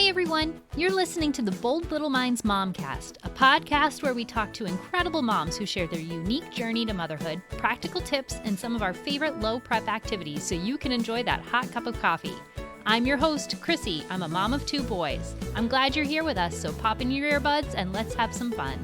Hi, everyone. You're listening to the Bold Little Minds MomCast, a podcast where we talk to incredible moms who share their unique journey to motherhood, practical tips, and some of our favorite low-prep activities so you can enjoy that hot cup of coffee. I'm your host, Krissy. I'm a mom of 2 boys. I'm glad you're here with us, so pop in your earbuds and let's have some fun.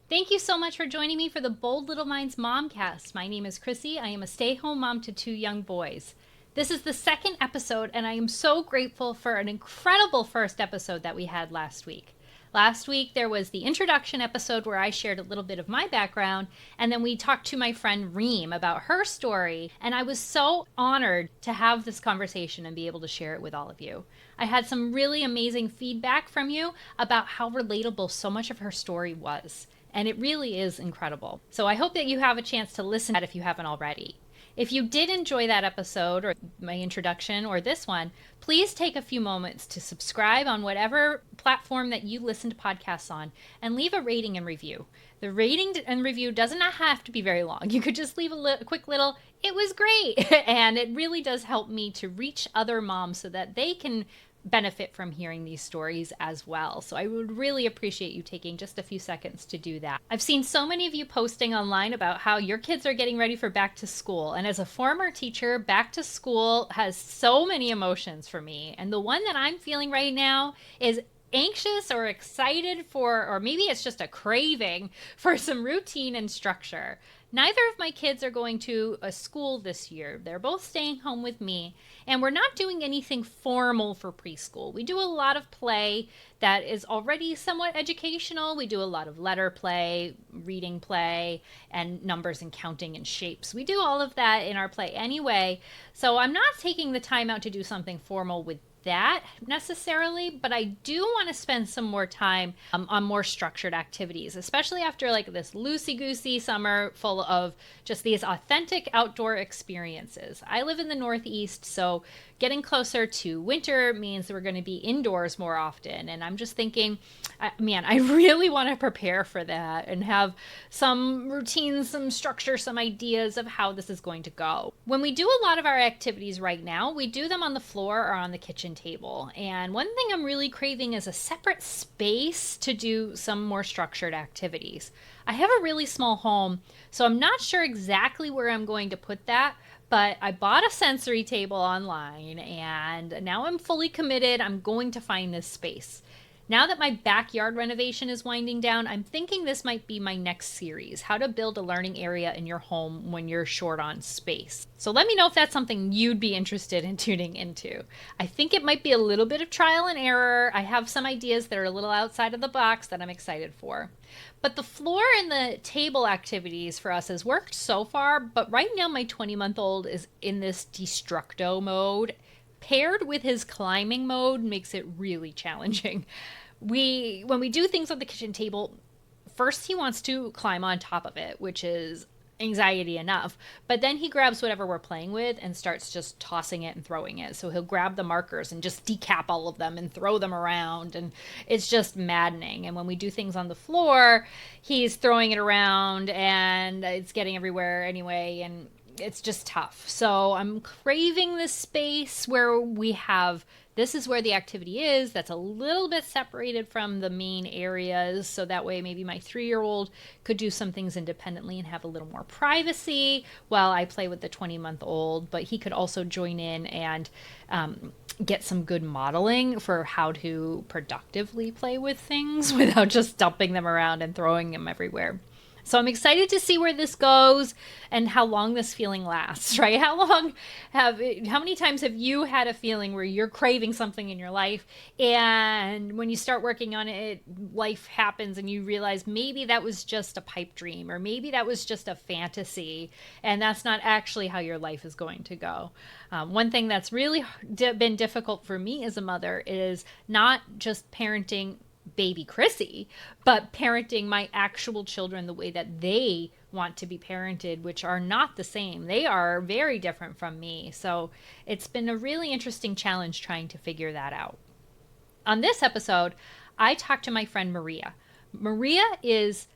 Thank you so much for joining me for the Bold Little Minds MomCast. My name is Krissy. I am a stay-at-home mom to 2 young boys. This is the second episode, and I am so grateful for an incredible first episode that we had last week. Last week, there was the introduction episode where I shared a little bit of my background, and then we talked to my friend Reem about her story, and I was so honored to have this conversation and be able to share it with all of you. I had some really amazing feedback from you about how relatable so much of her story was, and it really is incredible. So I hope that you have a chance to listen to that if you haven't already. If you did enjoy that episode or my introduction or this one, please take a few moments to subscribe on whatever platform that you listen to podcasts on and leave a rating and review. The rating and review does not have to be very long. You could just leave a quick little, "It was great." And it really does help me to reach other moms so that they can benefit from hearing these stories as well. So I would really appreciate you taking just a few seconds to do that. I've seen so many of you posting online about how your kids are getting ready for back to school. And as a former teacher, back to school has so many emotions for me. And the one that I'm feeling right now is anxious or excited for, or maybe it's just a craving for some routine and structure. Neither of my kids are going to a school this year. They're both staying home with me, and we're not doing anything formal for preschool. We do a lot of play that is already somewhat educational. We do a lot of letter play, reading play, and numbers and counting and shapes. We do all of that in our play anyway, so I'm not taking the time out to do something formal with that necessarily, but I do want to spend some more time on more structured activities, especially after like this loosey-goosey summer full of just these authentic outdoor experiences. I live in the Northeast, so getting closer to winter means we're going to be indoors more often, and I'm just thinking, I really want to prepare for that and have some routines, some structure, some ideas of how this is going to go. When we do a lot of our activities right now, we do them on the floor or on the kitchen table. And one thing I'm really craving is a separate space to do some more structured activities. I have a really small home, so I'm not sure exactly where I'm going to put that, but I bought a sensory table online and now I'm fully committed. I'm going to find this space. Now that my backyard renovation is winding down, I'm thinking this might be my next series, how to build a learning area in your home when you're short on space. So let me know if that's something you'd be interested in tuning into. I think it might be a little bit of trial and error. I have some ideas that are a little outside of the box that I'm excited for. But the floor and the table activities for us has worked so far, but right now my 20-month-old is in this destructo mode. Paired with his climbing mode makes it really challenging. When we do things on the kitchen table, first he wants to climb on top of it, which is anxiety enough, but then he grabs whatever we're playing with and starts just tossing it and throwing it. So he'll grab the markers and just decap all of them and throw them around, and it's just maddening. And when we do things on the floor, he's throwing it around and it's getting everywhere anyway, and it's just tough. So I'm craving this space where we have, this is where the activity is, that's a little bit separated from the main areas. So that way maybe my 3-year-old could do some things independently and have a little more privacy while I play with the 20-month-old. But he could also join in and get some good modeling for how to productively play with things without just dumping them around and throwing them everywhere. So I'm excited to see where this goes and how long this feeling lasts, right? How many times have you had a feeling where you're craving something in your life, and when you start working on it, life happens and you realize maybe that was just a pipe dream, or maybe that was just a fantasy, and that's not actually how your life is going to go. One thing that's really been difficult for me as a mother is not just parenting baby Krissy, but parenting my actual children the way that they want to be parented, which are not the same. They are very different from me. So it's been a really interesting challenge trying to figure that out. On this episode, I talked to my friend Maria. Maria is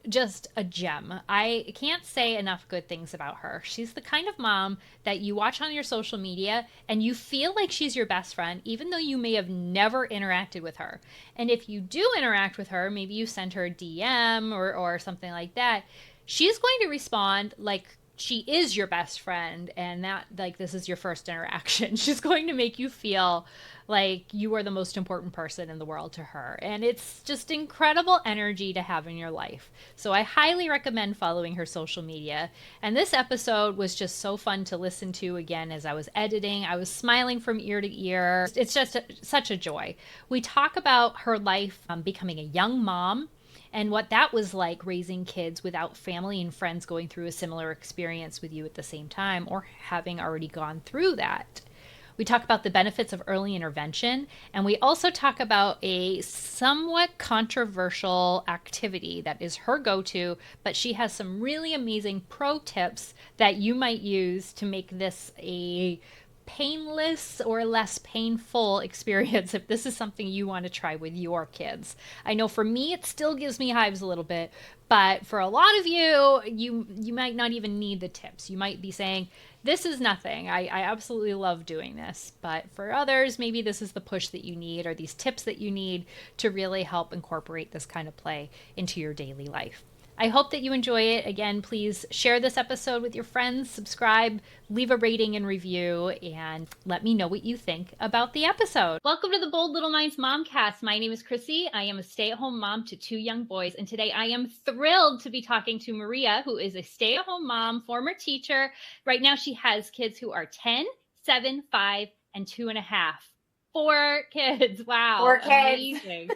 just a gem. I can't say enough good things about her. She's the kind of mom that you watch on your social media and you feel like she's your best friend, even though you may have never interacted with her. And if you do interact with her, maybe you send her a DM or something like that, she's going to respond like she is your best friend and that like this is your first interaction. She's going to make you feel like you are the most important person in the world to her. And it's just incredible energy to have in your life. So I highly recommend following her social media. And this episode was just so fun to listen to again as I was editing. I was smiling from ear to ear. It's just such a joy. We talk about her life becoming a young mom and what that was like raising kids without family and friends going through a similar experience with you at the same time or having already gone through that. We talk about the benefits of early intervention, and we also talk about a somewhat controversial activity that is her go-to, but she has some really amazing pro tips that you might use to make this a painless or less painful experience if this is something you want to try with your kids. I know for me it still gives me hives a little bit, but for a lot of you might not even need the tips. You might be saying, this is nothing. I absolutely love doing this. But for others, maybe this is the push that you need or these tips that you need to really help incorporate this kind of play into your daily life. I hope that you enjoy it. Again, please share this episode with your friends, subscribe, leave a rating and review, and let me know what you think about the episode. Welcome to the Bold Little Minds MomCast. My name is Krissy. I am a stay-at-home mom to 2 young boys, and today I am thrilled to be talking to Maria, who is a stay-at-home mom, former teacher. Right now she has kids who are 10, 7, 5, and 2.5. 4 kids. Wow. 4 kids. Amazing.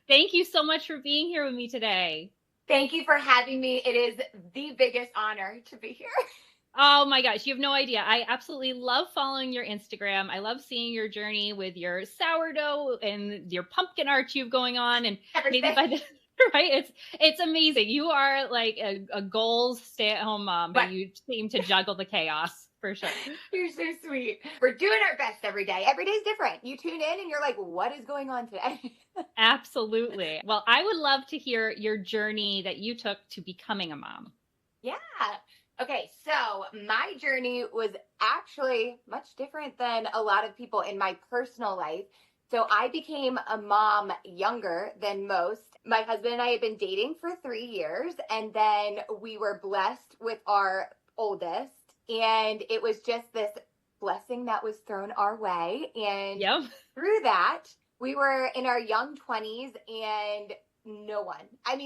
Thank you so much for being here with me today. Thank you for having me. It is the biggest honor to be here. Oh my gosh, you have no idea. I absolutely love following your Instagram. I love seeing your journey with your sourdough and your pumpkin arch you've going on. And Everything. maybe by the right, it's amazing. You are like a goals stay-at-home mom, but you seem to juggle the chaos. For sure. You're so sweet. We're doing our best every day. Every day is different. You tune in and you're like, what is going on today? Absolutely. Well, I would love to hear your journey that you took to becoming a mom. Yeah. Okay. So my journey was actually much different than a lot of people in my personal life. So I became a mom younger than most. My husband and I had been dating for 3 years, and then we were blessed with our oldest. And it was just this blessing that was thrown our way. And through that, we were in our young 20s and no one,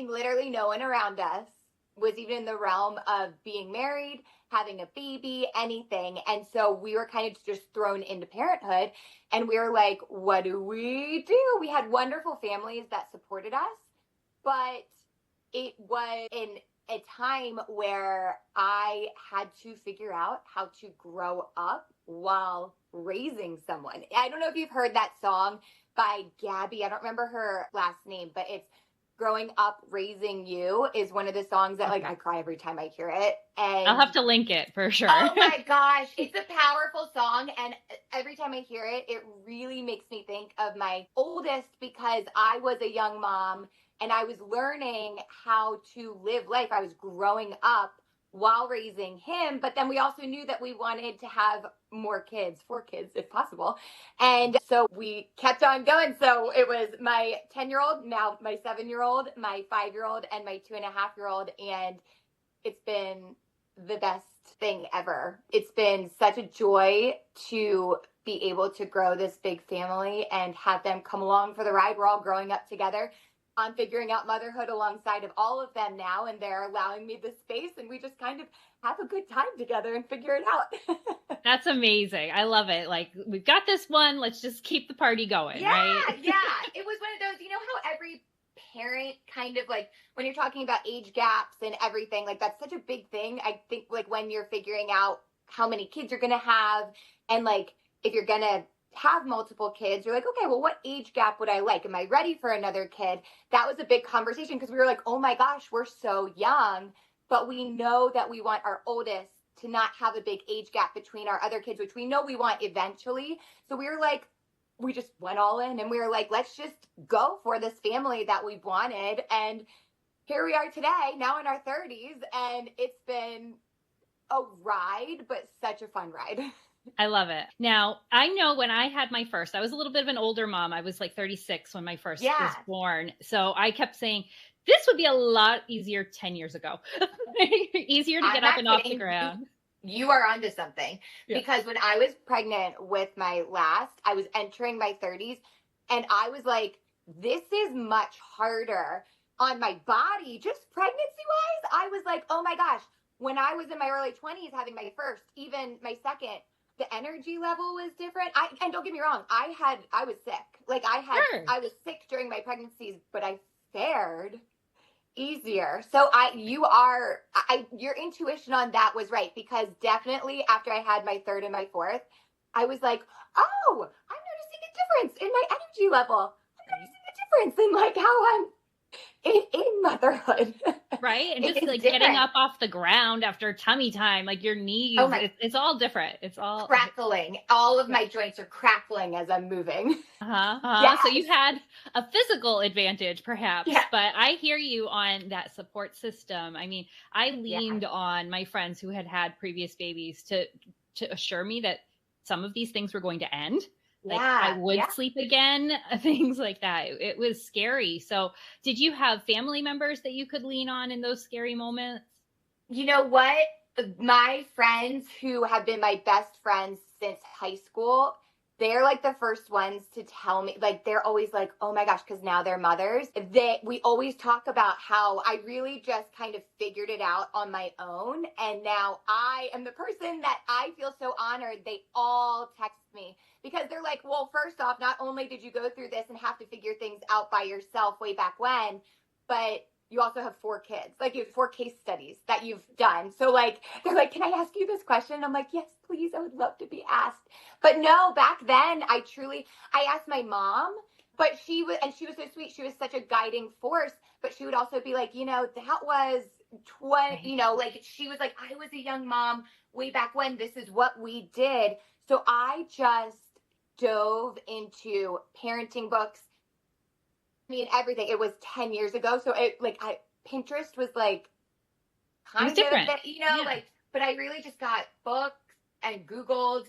literally no one around us was even in the realm of being married, having a baby, anything. And so we were kind of just thrown into parenthood. And we were like, what do? We had wonderful families that supported us, but it was a time where I had to figure out how to grow up while raising someone. I don't know if you've heard that song by Gabby. I don't remember her last name, but it's Growing Up Raising You is one of the songs that I cry every time I hear it. And I'll have to link it for sure. Oh my gosh. It's a powerful song. And every time I hear it, it really makes me think of my oldest because I was a young mom and I was learning how to live life. I was growing up while raising him, but then we also knew that we wanted to have more kids, 4 kids if possible. And so we kept on going. So it was my 10-year-old, now my 7-year-old, my 5-year-old, and my 2.5-year-old. And it's been the best thing ever. It's been such a joy to be able to grow this big family and have them come along for the ride. We're all growing up together. I'm figuring out motherhood alongside of all of them now, and they're allowing me the space, and we just kind of have a good time together and figure it out. That's amazing. I love it. Like, we've got this one. Let's just keep the party going, right? Yeah. It was one of those, how every parent kind of when you're talking about age gaps and everything, that's such a big thing. I think when you're figuring out how many kids you're going to have and if you're going to have multiple kids, you're like, okay, well, what age gap would I like? Am I ready for another kid? That was a big conversation because we were like, oh my gosh, we're so young, but we know that we want our oldest to not have a big age gap between our other kids, which we know we want eventually. So we were like, we just went all in and we were like, let's just go for this family that we wanted. And here we are today, now in our 30s, and it's been a ride, but such a fun ride. I love it. Now, I know when I had my first, I was a little bit of an older mom. I was like 36 when my first was born. So I kept saying, this would be a lot easier 10 years ago. Easier to get up and off the ground. You are onto something. Yeah. Because when I was pregnant with my last, I was entering my 30s, and I was like, this is much harder on my body, just pregnancy-wise. I was like, oh my gosh, when I was in my early 20s having my first, even my second, the energy level was different. And don't get me wrong, I was sick. Like I was sick during my pregnancies, but I fared easier. So your intuition on that was right, because definitely after I had my third and my fourth, I was like, oh, I'm noticing a difference in my energy level. I'm noticing a difference in like how I'm in motherhood. Right. And just like different. Getting up off the ground after tummy time, like your knees, it's all different. It's all crackling. All of my joints are crackling as I'm moving. Yes. So you had a physical advantage perhaps, but I hear you on that support system. I mean, I leaned on my friends who had previous babies to assure me that some of these things were going to end. Like I would sleep again, things like that. It was scary. So did you have family members that you could lean on in those scary moments? You know what? My friends who have been my best friends since high school, they're like the first ones to tell me, like, they're always like, oh my gosh, because now they're mothers. We always talk about how I really just kind of figured it out on my own. And now I am the person that I feel so honored. They all text me because they're like, well, first off, not only did you go through this and have to figure things out by yourself way back when, but you also have 4 kids. Like, you have 4 case studies that you've done. So like, they're like, can I ask you this question? I'm like, yes, please. I would love to be asked. But no, back then I asked my mom, but she was so sweet. She was such a guiding force, but she would also be like, that was 20, like she was like, I was a young mom way back when. This is what we did. So I just dove into parenting books. I mean, everything. It was 10 years ago. So Pinterest was like kind of different, but I really just got books and Googled,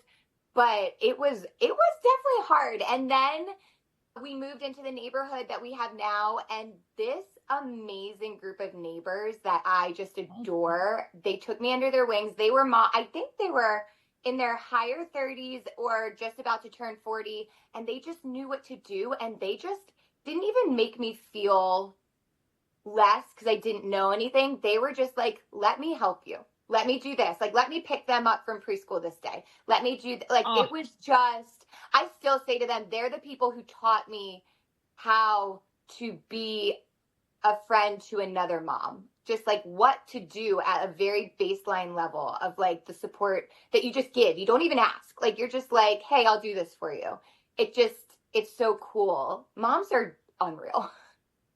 but it was definitely hard. And then we moved into the neighborhood that we have now, and this amazing group of neighbors that I just adore, they took me under their wings. They were I think they were in their higher 30s or just about to turn 40, and they just knew what to do, and they just didn't even make me feel less because I didn't know anything. They were just like, let me help you. Let me do this. Like, let me pick them up from preschool this day. Let me do, it was just, I still say to them, they're the people who taught me how to be a friend to another mom. Just like what to do at a very baseline level of like the support that you just give. You don't even ask. Like, you're just like, hey, I'll do this for you. It's so cool. Moms are unreal.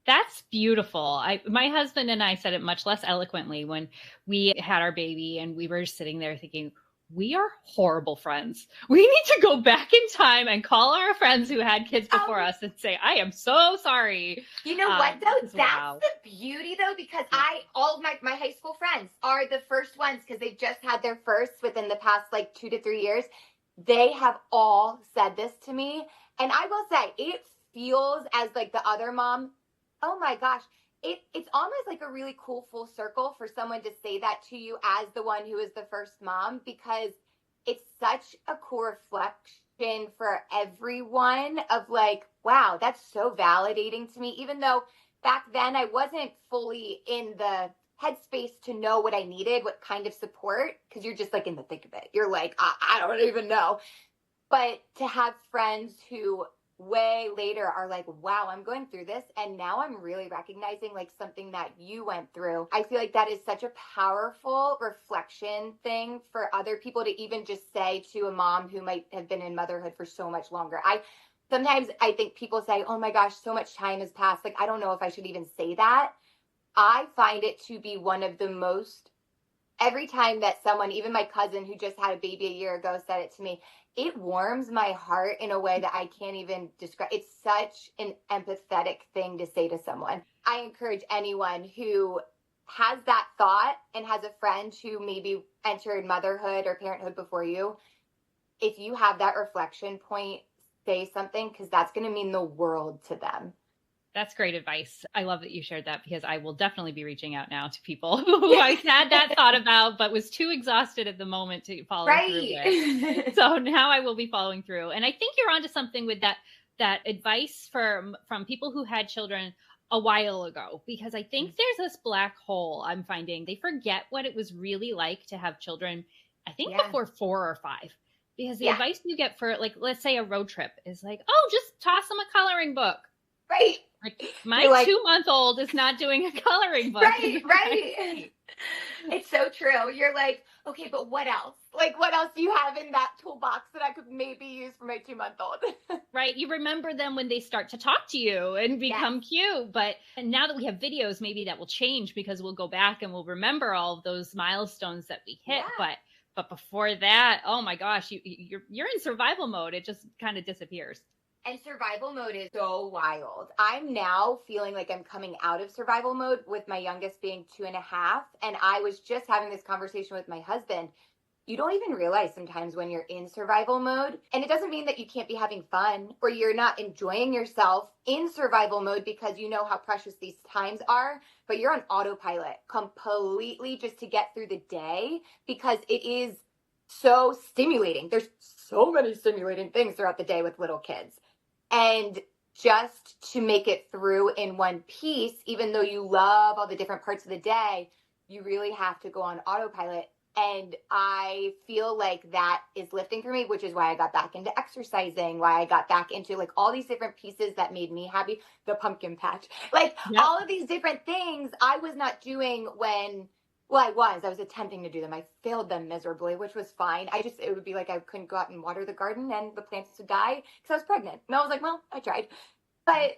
That's beautiful. My husband and I said it much less eloquently when we had our baby, and we were just sitting there thinking, we are horrible friends. We need to go back in time and call our friends who had kids before us and say, I am so sorry. You know what, though? That's the beauty, though, because all of my high school friends are the first ones because they've just had their firsts within the past 2 to 3 years. They have all said this to me. And I will say, it feels as like the other mom, oh my gosh, it's almost like a really cool full circle for someone to say that to you as the one who is the first mom, because it's such a cool reflection for everyone of like, wow, that's so validating to me. Even though back then I wasn't fully in the headspace to know what I needed, what kind of support, because you're just like in the thick of it. You're like, I don't even know. But to have friends who way later are like, wow, I'm going through this, and now I'm really recognizing like something that you went through. I feel like that is such a powerful reflection thing for other people to even just say to a mom who might have been in motherhood for so much longer. Sometimes I think people say, oh my gosh, so much time has passed. Like, I don't know if I should even say that. I find it to be one of the most, every time that someone, even my cousin who just had a baby a year ago, said it to me, it warms my heart in a way that I can't even describe. It's such an empathetic thing to say to someone. I encourage anyone who has that thought and has a friend who maybe entered motherhood or parenthood before you, if you have that reflection point, say something, because that's going to mean the world to them. That's great advice. I love that you shared that, because I will definitely be reaching out now to people who I had that thought about, but was too exhausted at the moment to follow through with. So now I will be following through. And I think you're onto something with that advice from people who had children a while ago, because I think there's this black hole I'm finding. They forget what it was really like to have children, I think before 4 or 5. Because the advice you get for, like, let's say a road trip is like, oh, just toss them a coloring book. Right. Like, my 2-month-old is not doing a coloring book. Right. It's so true. You're like, okay, but what else? Like, what else do you have in that toolbox that I could maybe use for my 2-month-old? Right. You remember them when they start to talk to you and become cute. But now that we have videos, maybe that will change, because we'll go back and we'll remember all of those milestones that we hit. But before that, oh my gosh, you're in survival mode. It just kind of disappears. And survival mode is so wild. I'm now feeling like I'm coming out of survival mode, with my youngest being 2.5. And I was just having this conversation with my husband. You don't even realize sometimes when you're in survival mode. And it doesn't mean that you can't be having fun or you're not enjoying yourself in survival mode, because you know how precious these times are. But you're on autopilot completely just to get through the day, because it is so stimulating. There's so many stimulating things throughout the day with little kids. And just to make it through in one piece, even though you love all the different parts of the day, you really have to go on autopilot. And I feel like that is lifting for me, which is why I got back into exercising, why I got back into like all these different pieces that made me happy. The pumpkin patch, like all of these different things I was not doing when, well, I was attempting to do them. I failed them miserably, which was fine. It would be like I couldn't go out and water the garden and the plants would die because I was pregnant. And I was like, well, I tried. But,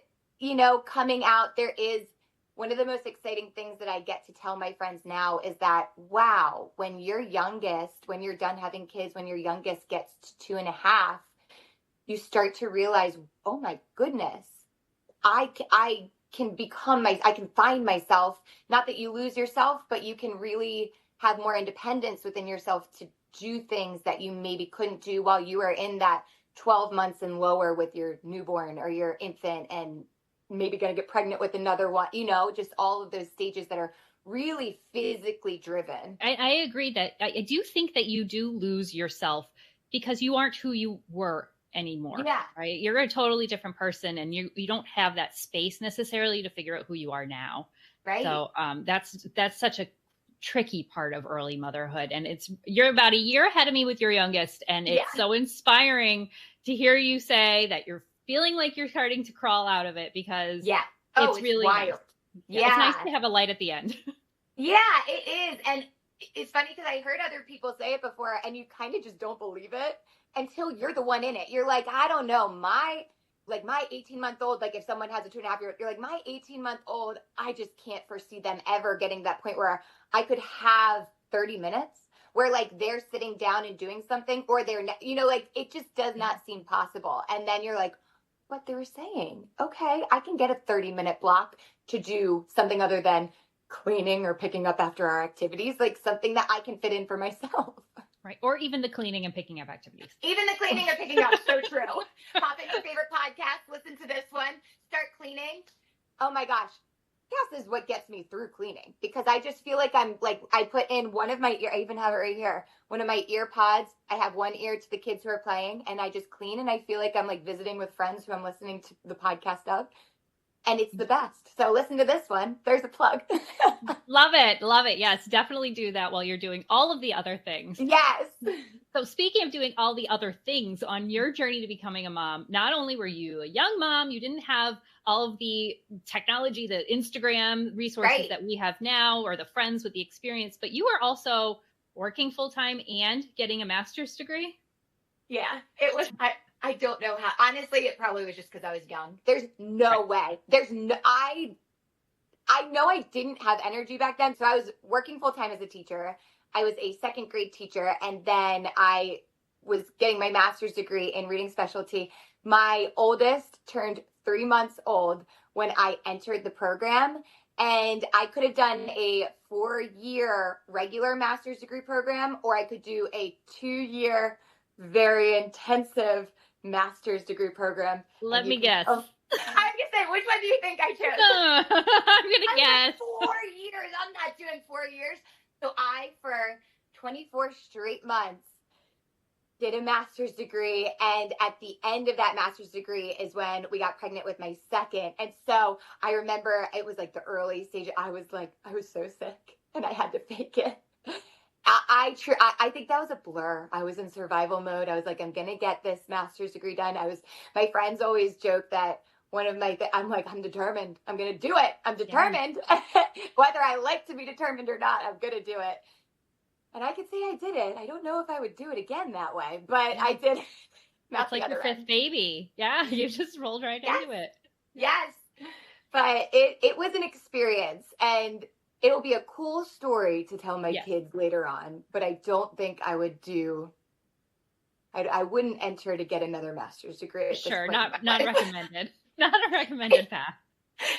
coming out, there is one of the most exciting things that I get to tell my friends now is that, wow, when you're done having kids, when your youngest gets to 2.5, you start to realize, oh my goodness, I can find myself. Not that you lose yourself, but you can really have more independence within yourself to do things that you maybe couldn't do while you were in that 12 months and lower with your newborn or your infant, and maybe going to get pregnant with another one, just all of those stages that are really physically driven. I agree that I do think that you do lose yourself, because you aren't who you were anymore. Yeah. Right. You're a totally different person, and you don't have that space necessarily to figure out who you are now. Right. So that's such a tricky part of early motherhood. And you're about a year ahead of me with your youngest. And it's so inspiring to hear you say that you're feeling like you're starting to crawl out of it, because it's really wild. Nice. It's nice to have a light at the end. Yeah, it is. And it's funny because I heard other people say it before, and you kind of just don't believe it until you're the one in it. You're like, I don't know, my 18-month-old, like if someone has a 2.5-year-old, you're like, my 18-month-old, I just can't foresee them ever getting to that point where I could have 30 minutes where like they're sitting down and doing something, or they're, like it just does not seem possible. And then you're like, what they were saying, okay, I can get a 30-minute block to do something other than cleaning or picking up after our activities, like something that I can fit in for myself. Right. Or even the cleaning and picking up activities. Even the cleaning or picking up. So true. Pop in your favorite podcast, listen to this one, start cleaning. Oh my gosh. This is what gets me through cleaning, because I just feel like I put in one of my ear, I even have it right here, one of my ear pods. I have one ear to the kids who are playing, and I just clean, and I feel like I'm like visiting with friends who I'm listening to the podcast of. And it's the best. So listen to this one. There's a plug. Love it. Love it. Yes, definitely do that while you're doing all of the other things. Yes. So speaking of doing all the other things on your journey to becoming a mom, not only were you a young mom, you didn't have all of the technology, the Instagram resources that we have now, or the friends with the experience, but you were also working full-time and getting a master's degree. Yeah, it was. I don't know how. Honestly, it probably was just because I was young. There's no way. I know I didn't have energy back then. So I was working full time as a teacher. I was a second grade teacher. And then I was getting my master's degree in reading specialty. My oldest turned 3 months old when I entered the program. And I could have done a 4-year regular master's degree program, or I could do a 2-year, very intensive master's degree program. Let me guess. Oh, I'm going to say, which one do you think I chose? I'm going to guess. Like 4 years. I'm not doing 4 years. So I, for 24 straight months, did a master's degree, and at the end of that master's degree is when we got pregnant with my second. And so I remember it was like the early stage. I was so sick and I had to fake it. I think that was a blur. I was in survival mode. I was like, I'm going to get this master's degree done. My friends always joke that I'm like, I'm determined. I'm going to do it. I'm determined. Yeah. Whether I like to be determined or not, I'm going to do it. And I could say I did it. I don't know if I would do it again that way, but I did it. That's like your fifth baby. Yeah, you just rolled right into it. Yes. But it was an experience, and it'll be a cool story to tell my kids later on, but I don't think I would I wouldn't enter to get another master's degree. Sure, not recommended. Not a recommended path.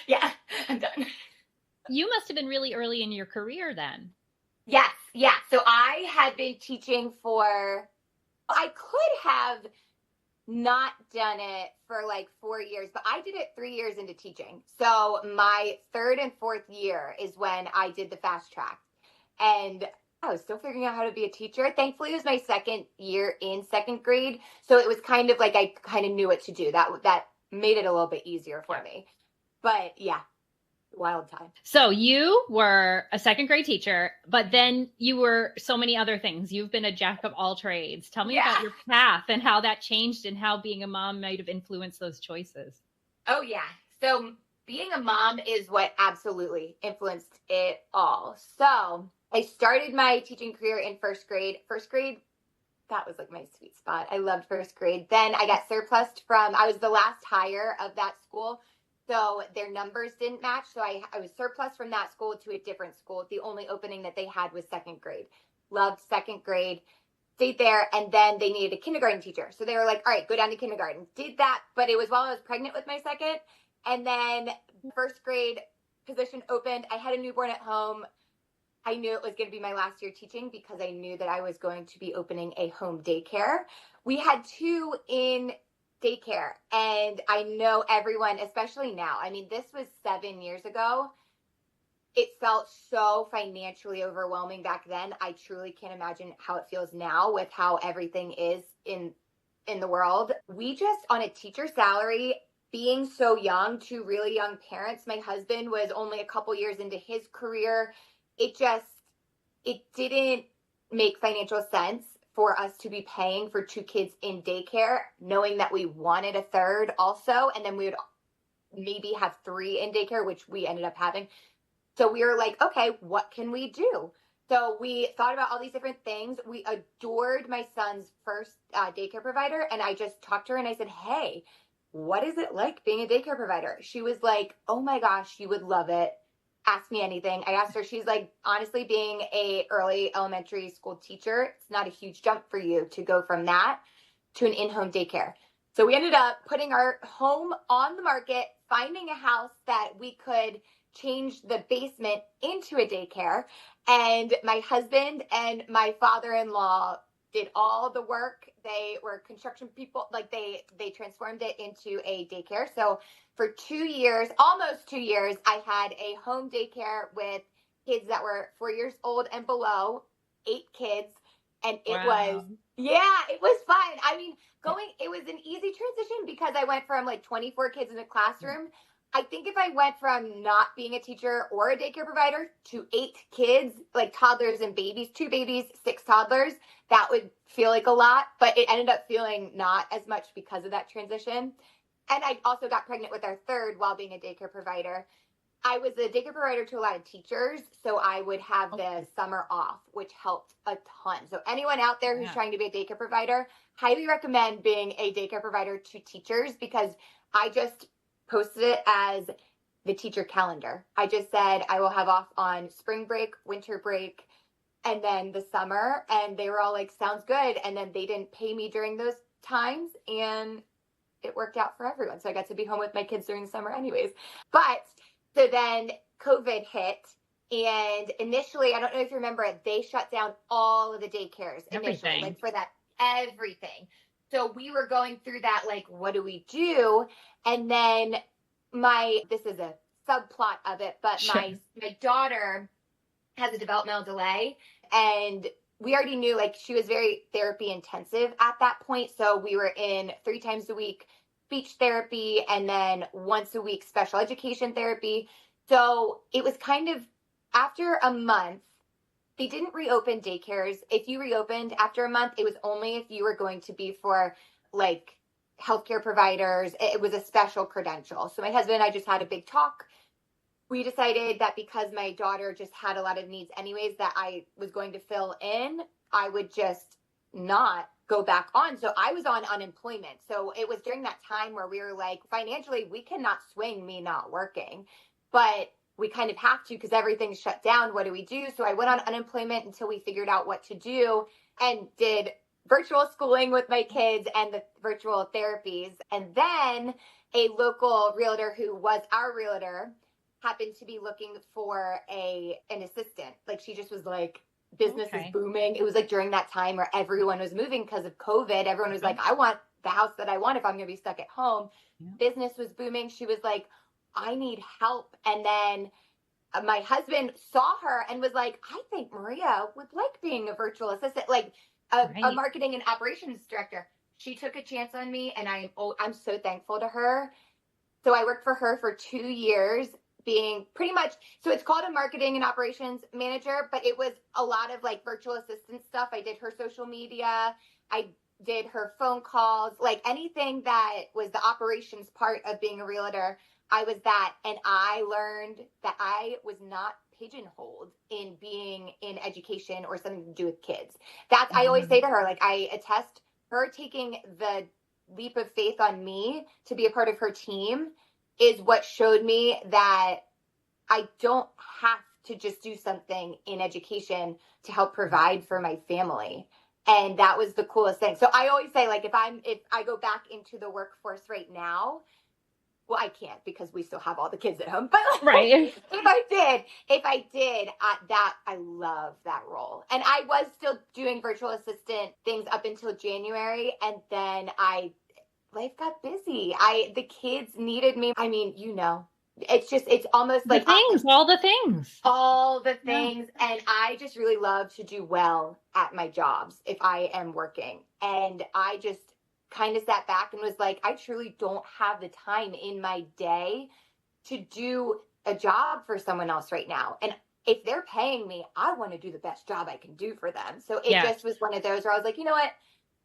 Yeah, I'm done. You must have been really early in your career then. Yes. Yeah. So I had been teaching I could have not done it for like 4 years, but I did it 3 years into teaching. So my 3rd and 4th year is when I did the fast track, and I was still figuring out how to be a teacher. Thankfully, it was my 2nd year in 2nd grade. So it was kind of like I kind of knew what to do. That made it a little bit easier for me. But yeah. Wild time. So you were a 2nd grade teacher, but then you were so many other things. You've been a jack of all trades. Tell me about your path and how that changed and how being a mom might have influenced those choices. Oh, yeah. So being a mom is what absolutely influenced it all. So I started my teaching career in 1st grade. 1st grade, that was like my sweet spot. I loved 1st grade. Then I got surplused I was the last hire of that school. So their numbers didn't match. So I was surplus from that school to a different school. The only opening that they had was 2nd grade. Loved 2nd grade. Stayed there. And then they needed a kindergarten teacher. So they were like, all right, go down to kindergarten. Did that. But it was while I was pregnant with my second. And then 1st grade position opened. I had a newborn at home. I knew it was going to be my last year teaching because I knew that I was going to be opening a home daycare. We had 2 in daycare, and I know everyone, especially now, I mean, this was 7 years ago. It felt so financially overwhelming back then. I truly can't imagine how it feels now with how everything is in the world. We just, on a teacher salary, being so young, 2 really young parents, my husband was only a couple years into his career. It didn't make financial sense for us to be paying for 2 kids in daycare, knowing that we wanted a 3rd also, and then we would maybe have 3 in daycare, which we ended up having. So we were like, okay, what can we do? So we thought about all these different things. We adored my son's first daycare provider, and I just talked to her and I said, hey, what is it like being a daycare provider? She was like, oh my gosh, you would love it. Ask me anything. I asked her, she's like, honestly, being a early elementary school teacher, it's not a huge jump for you to go from that to an in-home daycare. So we ended up putting our home on the market, finding a house that we could change the basement into a daycare. And my husband and my father-in-law did all the work. They were construction people. Like they transformed it into a daycare. So for 2 years, almost 2 years, I had a home daycare with kids that were 4 years old and below, 8 kids. And it was fun. I mean, it was an easy transition because I went from like 24 kids in a classroom. I think if I went from not being a teacher or a daycare provider to 8 kids, like toddlers and babies, 2 babies, 6 toddlers, that would feel like a lot, but it ended up feeling not as much because of that transition. And I also got pregnant with our 3rd while being a daycare provider. I was a daycare provider to a lot of teachers, so I would have the summer off, which helped a ton. So anyone out there who's trying to be a daycare provider, highly recommend being a daycare provider to teachers, because I just posted it as the teacher calendar. I just said I will have off on spring break, winter break, and then the summer, and they were all like, sounds good. And then they didn't pay me during those times, and it worked out for everyone. So I got to be home with my kids during the summer anyways. But so then COVID hit. And initially, I don't know if you remember it, they shut down all of the daycares initially, like for that, everything. So we were going through that, like, what do we do? And then this is a subplot of it, but Sure. my daughter has a developmental delay, and we already knew, like, she was very therapy intensive at that point. So we were in 3 times a week speech therapy, and then once a week special education therapy. So it was kind of, after a month, they didn't reopen daycares. If you reopened after a month, it was only if you were going to be for, like, healthcare providers. It was a special credential. So my husband and I just had a big talk. We decided that because my daughter just had a lot of needs anyways, that I was going to fill in, I would just not go back on. So I was on unemployment. So it was during that time where we were like, financially, we cannot swing me not working, but we kind of have to because everything's shut down. What do we do? So I went on unemployment until we figured out what to do, and did virtual schooling with my kids and the virtual therapies. And then a local realtor who was our realtor happened to be looking for an assistant. Like, she just was like, business is booming. It was like during that time where everyone was moving because of COVID. Everyone was like, I want the house that I want if I'm going to be stuck at home. Yeah. Business was booming. She was like, I need help. And then my husband saw her and was like, I think Maria would like being a virtual assistant, like a marketing and operations director. She took a chance on me, and I'm so thankful to her. So I worked for her for 2 years, being pretty much, so it's called a marketing and operations manager, but it was a lot of like virtual assistant stuff. I did her social media. I did her phone calls, like anything that was the operations part of being a realtor. I was that. And I learned that I was not pigeonholed in being in education or something to do with kids. That's, I always say to her, like, I attest her taking the leap of faith on me to be a part of her team is what showed me that I don't have to just do something in education to help provide for my family. And that was the coolest thing. So I always say, like, if I go back into the workforce right now, well, I can't because we still have all the kids at home. But like, if I did, I love that role. And I was still doing virtual assistant things up until January, and then life got busy. The kids needed me. I mean, it's almost like all the things. Yeah. And I just really love to do well at my jobs if I am working. And I just kind of sat back and was like, I truly don't have the time in my day to do a job for someone else right now. And if they're paying me, I want to do the best job I can do for them. So it just was one of those where I was like, you know what?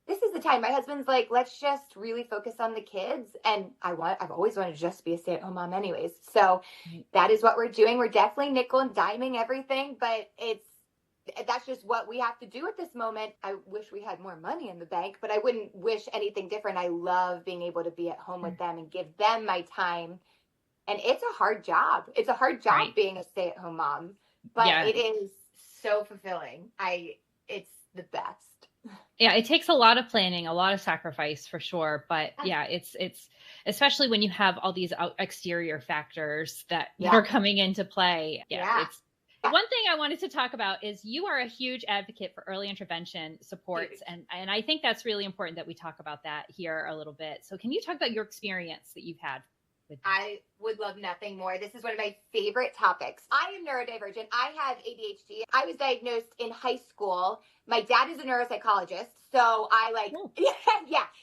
This is the time. My husband's like, let's just really focus on the kids. And I've always wanted to just be a stay-at-home mom anyways. So that is what we're doing. We're definitely nickel and diming everything, but that's just what we have to do at this moment. I wish we had more money in the bank, but I wouldn't wish anything different. I love being able to be at home with them and give them my time. And it's a hard job. It's a hard job being a stay-at-home mom, but it is so fulfilling. It's the best. Yeah, it takes a lot of planning, a lot of sacrifice for sure. But it's especially when you have all these exterior factors that are coming into play. It's one thing I wanted to talk about is you are a huge advocate for early intervention supports. And I think that's really important that we talk about that here a little bit. So can you talk about your experience that you've had? I would love nothing more. This is one of my favorite topics. I am neurodivergent. I have ADHD. I was diagnosed in high school. My dad is a neuropsychologist. So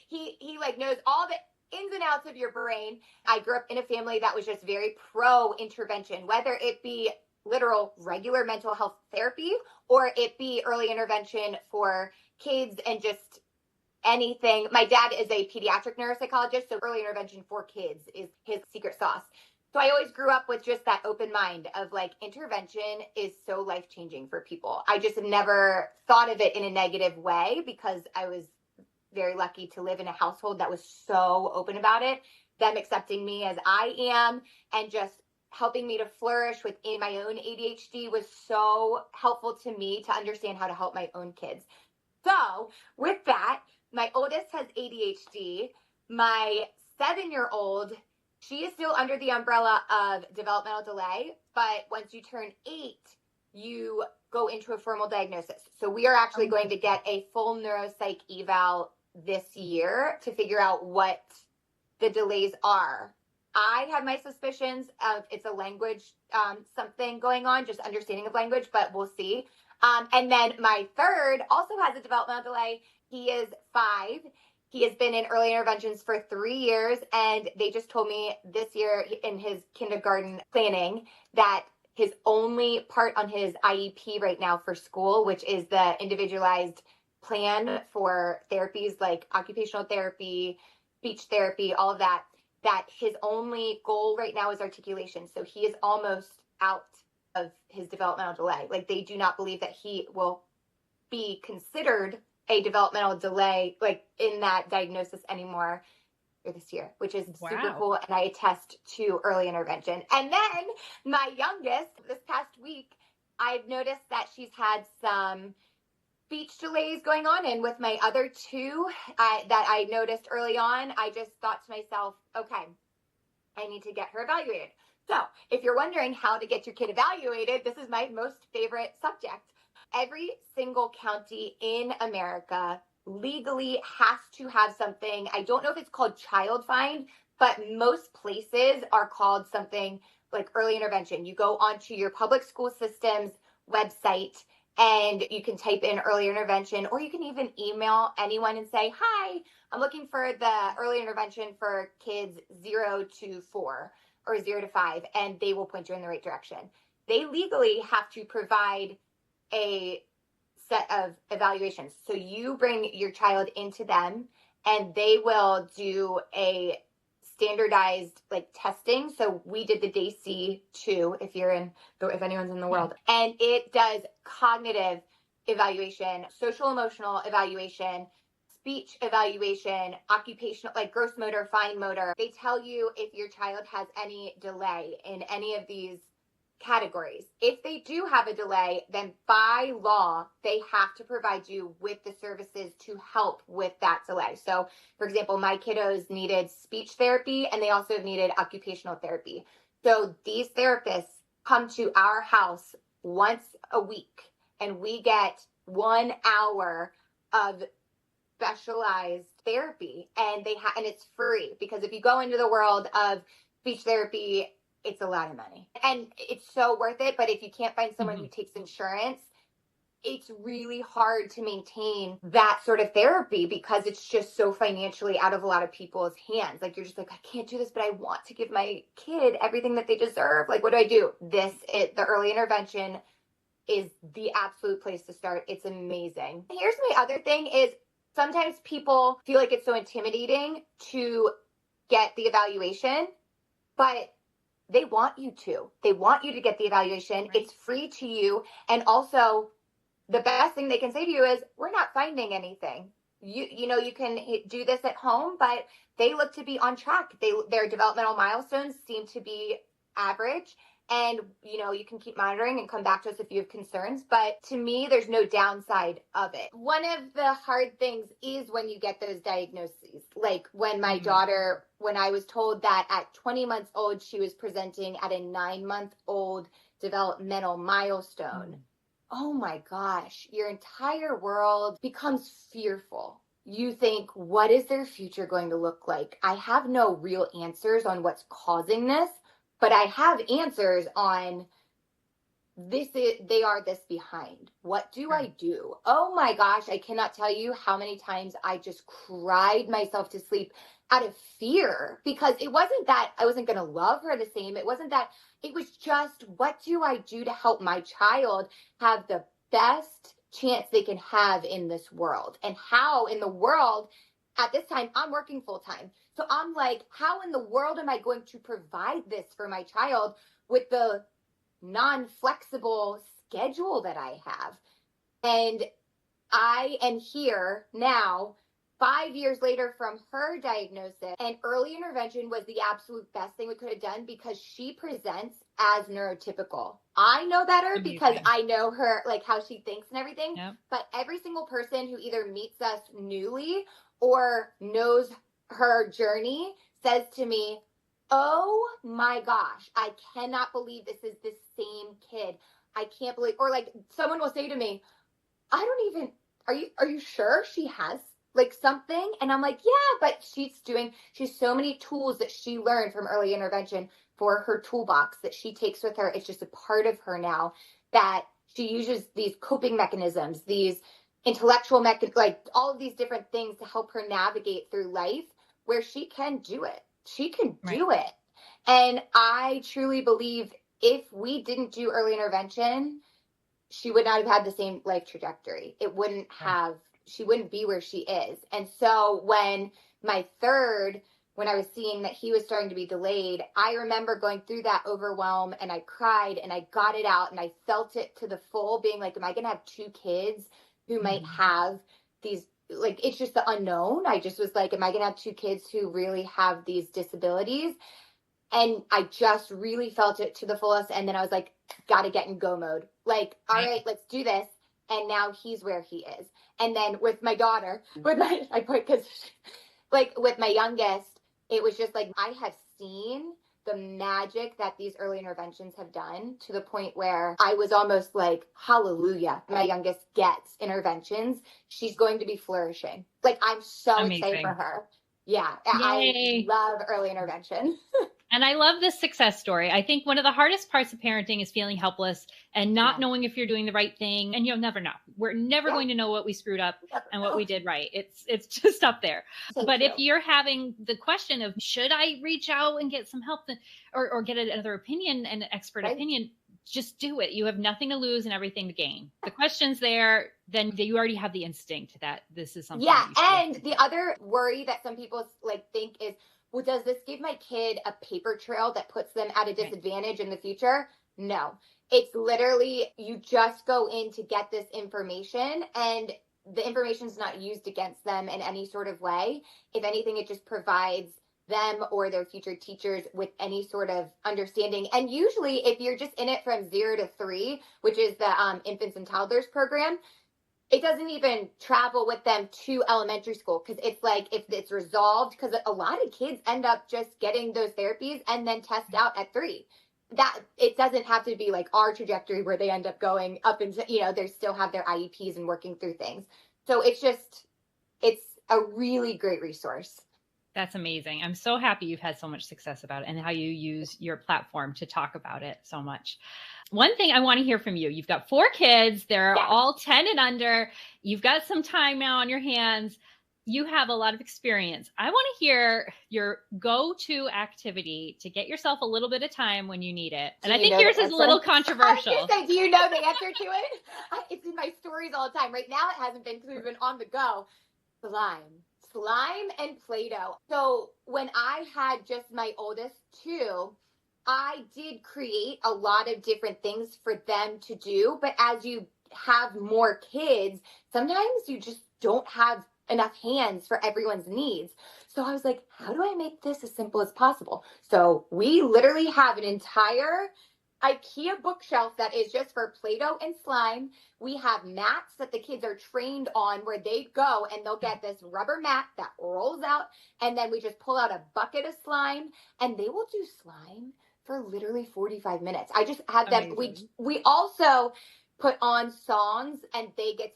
he like knows all the ins and outs of your brain. I grew up in a family that was just very pro intervention, whether it be literal regular mental health therapy or it be early intervention for kids and just anything. My dad is a pediatric neuropsychologist, so early intervention for kids is his secret sauce. So I always grew up with just that open mind of like, intervention is so life-changing for people. I just never thought of it in a negative way because I was very lucky to live in a household that was so open about it, them accepting me as I am, and just helping me to flourish within my own ADHD was so helpful to me to understand how to help my own kids. So with that, my oldest has ADHD. My 7-year-old, she is still under the umbrella of developmental delay, but once you turn 8, you go into a formal diagnosis. So we are actually going to get a full neuropsych eval this year to figure out what the delays are. I have my suspicions of it's a language something going on, just understanding of language, but we'll see. And then my third also has a developmental delay. He is 5. He has been in early interventions for 3 years, and they just told me this year in his kindergarten planning that his only part on his IEP right now for school, which is the individualized plan for therapies like occupational therapy, speech therapy, all of that, that his only goal right now is articulation. So he is almost out of his developmental delay. Like, they do not believe that he will be considered a developmental delay, like in that diagnosis anymore for this year, which is super cool. And I attest to early intervention. And then my youngest, this past week, I've noticed that she's had some speech delays going on. And with my other 2 that I noticed early on, I just thought to myself, okay, I need to get her evaluated. So if you're wondering how to get your kid evaluated, this is my most favorite subject. Every single county in America legally has to have something. I don't know if it's called child find, but most places are called something like early intervention. You go onto your public school system's website and you can type in early intervention, or you can even email anyone and say, hi, I'm looking for the early intervention for kids 0 to 4 or 0 to 5, and they will point you in the right direction. They legally have to provide a set of evaluations. So you bring your child into them and they will do a standardized like testing. So we did the DACE-2 if anyone's in the world, and it does cognitive evaluation, social emotional evaluation, speech evaluation, occupational, like gross motor, fine motor. They tell you if your child has any delay in any of these categories. If they do have a delay, then by law, they have to provide you with the services to help with that delay. So, for example, my kiddos needed speech therapy and they also needed occupational therapy. So these therapists come to our house once a week and we get 1 hour of specialized therapy, and and it's free, because if you go into the world of speech therapy, it's a lot of money and it's so worth it. But if you can't find someone who takes insurance, it's really hard to maintain that sort of therapy because it's just so financially out of a lot of people's hands. Like, you're just like, I can't do this, but I want to give my kid everything that they deserve. Like, what do I do? The early intervention is the absolute place to start. It's amazing. Here's my other thing is, sometimes people feel like it's so intimidating to get the evaluation, but they want you to. They want you to get the evaluation. Right. It's free to you. And also, the best thing they can say to you is, we're not finding anything. You can do this at home, but they look to be on track. Their developmental milestones seem to be average. And, you can keep monitoring and come back to us if you have concerns. But to me, there's no downside of it. One of the hard things is when you get those diagnoses. Like when my daughter, when I was told that at 20 months old, she was presenting at a 9-month-old developmental milestone. Oh my gosh, your entire world becomes fearful. You think, what is their future going to look like? I have no real answers on what's causing this, but I have answers on they are this behind. What do I do? Oh my gosh, I cannot tell you how many times I just cried myself to sleep out of fear, because it wasn't that I wasn't going to love her the same. It wasn't that. It was just, what do I do to help my child have the best chance they can have in this world? And how in the world, at this time, I'm working full time. So I'm like, how in the world am I going to provide this for my child with the non-flexible schedule that I have? And I am here now 5 years later from her diagnosis, and early intervention was the absolute best thing we could have done because she presents as neurotypical. I know better because I know her, like how she thinks and everything. Yep. But every single person who either meets us newly or knows her journey says to me, oh my gosh, I cannot believe this is the same kid. I can't believe, or like someone will say to me, I don't even, are you sure she has like something? And I'm like, yeah, but she's so many tools that she learned from early intervention for her toolbox that she takes with her. It's just a part of her now that she uses these coping mechanisms, these intellectual like all of these different things to help her navigate through life where she can do it. She can do it. And I truly believe if we didn't do early intervention, she would not have had the same life trajectory. It wouldn't have, she wouldn't be where she is. And so when I was seeing that he was starting to be delayed, I remember going through that overwhelm and I cried and I got it out and I felt it to the full, being like, am I going to have 2 kids who might have these, like, it's just the unknown. I just was like, am I going to have 2 kids who really have these disabilities? And I just really felt it to the fullest. And then I was like, got to get in go mode. Like, all right, let's do this. And now he's where he is. And then with my daughter, with my youngest, it was just like, I have seen the magic that these early interventions have done to the point where I was almost like, hallelujah, my youngest gets interventions. She's going to be flourishing. Like, I'm so excited for her. Yeah. Yay. I love early intervention. And I love this success story. I think one of the hardest parts of parenting is feeling helpless and not knowing if you're doing the right thing. And you'll never know. We're never going to know what we screwed up and what we did right. It's just up there. But if you're having the question of, should I reach out and get some help or get another opinion and an expert opinion, just do it. You have nothing to lose and everything to gain. The question's there, then you already have the instinct that this is something. Yeah. And the other worry that some people like think is, well, does this give my kid a paper trail that puts them at a disadvantage in the future? No, it's literally, you just go in to get this information and the information is not used against them in any sort of way. If anything, it just provides them or their future teachers with any sort of understanding. And usually if you're just in it from 0 to 3, which is the infants and toddlers program, it doesn't even travel with them to elementary school because it's like, if it's resolved, because a lot of kids end up just getting those therapies and then test out at 3. That it doesn't have to be like our trajectory where they end up going up into, they still have their IEPs and working through things. So it's a really great resource. That's amazing. I'm so happy you've had so much success about it and how you use your platform to talk about it so much. One thing I want to hear from you, you've got 4 kids. They're all 10 and under. You've got some time now on your hands. You have a lot of experience. I want to hear your go-to activity to get yourself a little bit of time when you need it. And I think yours is a little controversial. I was gonna say, do you know the answer to it? It's in my stories all the time. Right now it hasn't been because we've been on the go. Slime and Play-Doh. So when I had just my oldest 2, I did create a lot of different things for them to do. But as you have more kids, sometimes you just don't have enough hands for everyone's needs. So I was like, how do I make this as simple as possible? So we literally have an entire IKEA bookshelf that is just for Play-Doh and slime. We have mats that the kids are trained on where they go and they'll get this rubber mat that rolls out. And then we just pull out a bucket of slime and they will do slime for literally 45 minutes. I just have them. We also put on songs and they get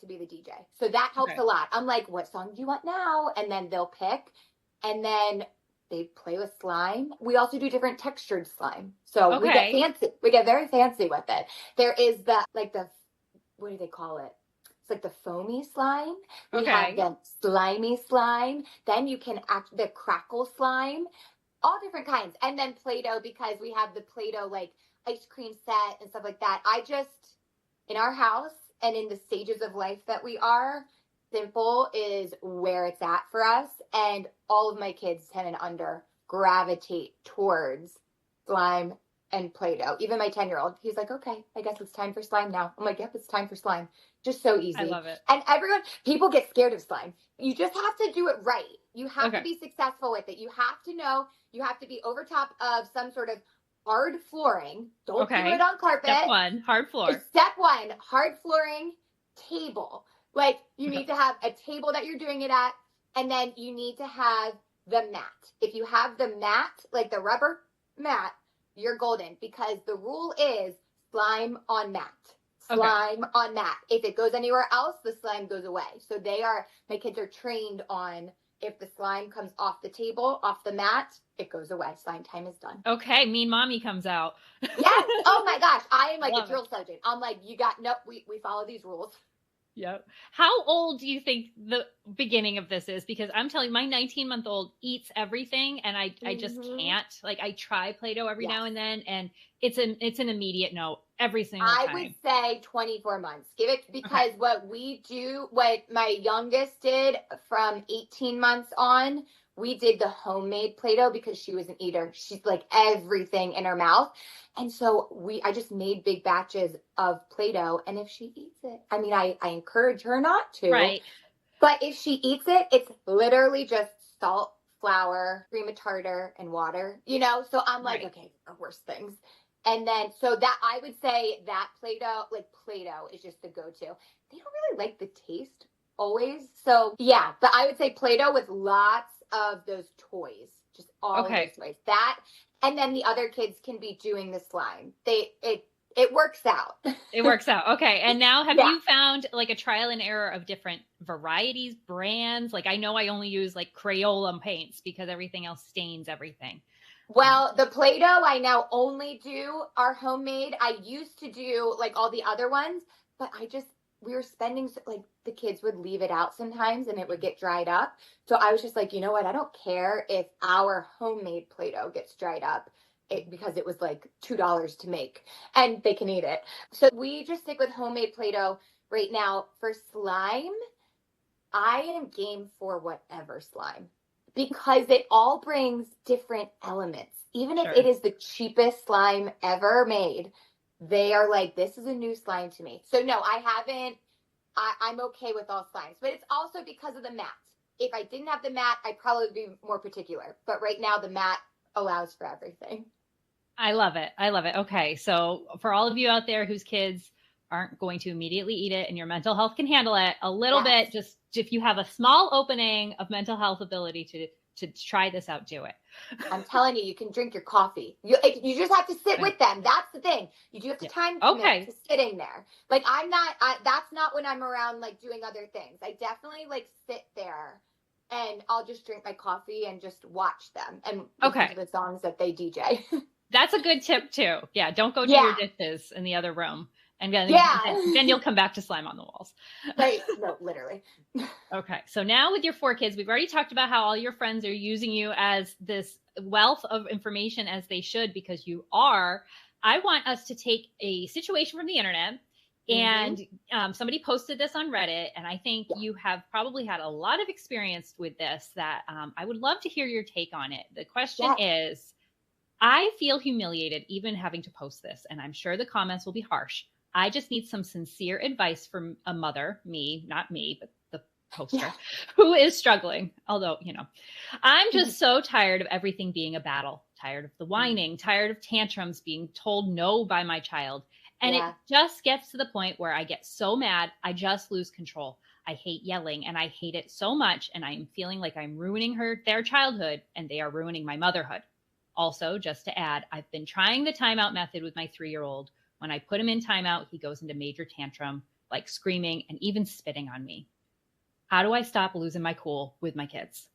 to be the DJ. So that helps a lot. I'm like, what song do you want now? And then they'll pick and then they play with slime. We also do different textured slime. So we get fancy. We get very fancy with it. There is what do they call it? It's like the foamy slime. We have the slimy slime. Then you can the crackle slime. All different kinds. And then Play-Doh, because we have the Play-Doh like ice cream set and stuff like that. In our house and in the stages of life that we are, simple is where it's at for us. And all of my kids 10 and under gravitate towards slime and Play-Doh. Even my 10-year-old, he's like, okay, I guess it's time for slime now. I'm like, yep, it's time for slime. Just so easy. I love it. And people get scared of slime. You just have to do it right. You have to be successful with it. You have to know, you have to be over top of some sort of hard flooring. Don't do it on carpet. Step one, hard floor. Step one, hard flooring, table. Like you need to have a table that you're doing it at, and then you need to have the mat. If you have the mat, like the rubber mat, you're golden, because the rule is slime on mat. Slime on mat. If it goes anywhere else, the slime goes away. So my kids are trained on, if the slime comes off the table, off the mat, it goes away. Slime time is done. Okay, mean mommy comes out. Yes. Oh my gosh. I am like a drill sergeant. I'm like, we follow these rules. Yep. How old do you think the beginning of this is? Because I'm telling you, my 19-month-old eats everything, and I just can't. Like, I try Play-Doh every now and then, and it's an immediate no every single time. I would say 24 months. Give it, because what my youngest did from 18 months on, we did the homemade Play-Doh because she was an eater. She's like everything in her mouth. And so I just made big batches of Play-Doh. And if she eats it, I mean, I encourage her not to. Right. But if she eats it, it's literally just salt, flour, cream of tartar, and water, So I'm like, okay, the worst things. And then, so that I would say that Play-Doh is just the go-to. They don't really like the taste always. So yeah, but I would say Play-Doh with lots of those toys, just all of those toys. That, and then the other kids can be doing the slime. It works out. It works out. Okay. And now have you found like a trial and error of different varieties, brands? Like, I know I only use like Crayola paints because everything else stains everything. Well, the Play-Doh I now only do are homemade. I used to do like all the other ones, but we were spending, like, the kids would leave it out sometimes and it would get dried up. So I was just like, you know what? I don't care if our homemade Play-Doh gets dried up, because it was like $2 to make and they can eat it. So we just stick with homemade Play-Doh right now. For slime, I am game for whatever slime, because it all brings different elements. Even if it is the cheapest slime ever made, they are like, this is a new slime to me. So no, I'm okay with all slimes, but it's also because of the mat. If I didn't have the mat, I'd probably be more particular. But right now the mat allows for everything. I love it. I love it. Okay. So for all of you out there whose kids aren't going to immediately eat it and your mental health can handle it a little bit, just if you have a small opening of mental health ability to try this out, do it. I'm telling you, you can drink your coffee. You just have to sit with them. That's the thing. You do have to time commit to sitting there. Like, that's not when I'm around, like, doing other things. I definitely, like, sit there and I'll just drink my coffee and just watch them and listen to the songs that they DJ. That's a good tip too. Yeah. Don't go do your dishes in the other room. And then you'll come back to slime on the walls. Right. No, literally. Okay. So now with your 4 kids, we've already talked about how all your friends are using you as this wealth of information, as they should, because you are. I want us to take a situation from the internet, and somebody posted this on Reddit, and I think you have probably had a lot of experience with this, that I would love to hear your take on it. The question is, I feel humiliated even having to post this, and I'm sure the comments will be harsh. I just need some sincere advice from a mother, not me, but the poster, who is struggling. Although, I'm just so tired of everything being a battle, tired of the whining, tired of tantrums, being told no by my child. And it just gets to the point where I get so mad, I just lose control. I hate yelling, and I hate it so much. And I'm feeling like I'm ruining their childhood, and they are ruining my motherhood. Also, just to add, I've been trying the timeout method with my 3-year-old. When I put him in timeout, he goes into major tantrum, like screaming and even spitting on me. How do I stop losing my cool with my kids?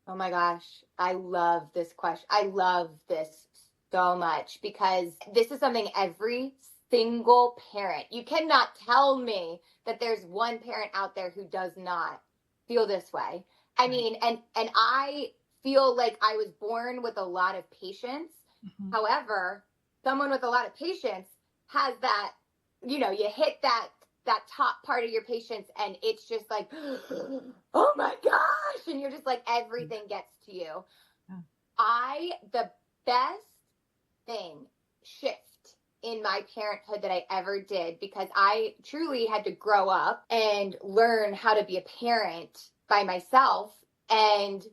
Oh my gosh. I love this question. I love this so much, because this is something every single parent, you cannot tell me that there's one parent out there who does not feel this way. I mean, and I feel like I was born with a lot of patience. However, someone with a lot of patience has that, you hit that top part of your patience, and it's just like, oh my gosh. And you're just like, everything gets to you. The best thing, shift in my parenthood that I ever did, because I truly had to grow up and learn how to be a parent by myself. And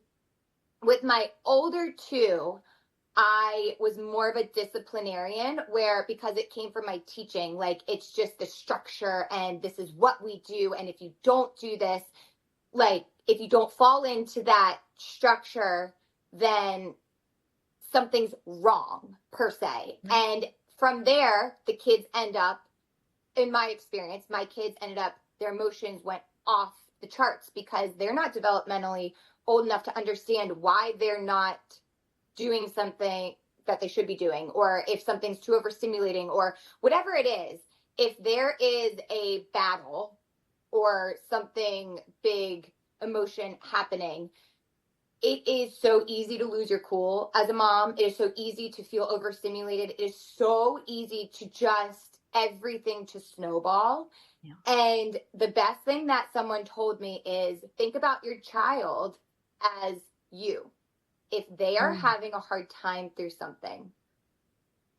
with my older two, I was more of a disciplinarian, where, because it came from my teaching, like, it's just the structure and this is what we do. And if you don't do this, like, if you don't fall into that structure, then something's wrong, per se. And from there, the kids end up, in my experience, my kids ended up, their emotions went off the charts because they're not developmentally old enough to understand why they're not doing something that they should be doing, or if something's too overstimulating, or whatever it is. If there is a battle or something big emotion happening, it is so easy to lose your cool as a mom. It is so easy to feel overstimulated. It is so easy to just everything to snowball. Yeah. And the best thing that someone told me is, think about your child as you. If they are having a hard time through something,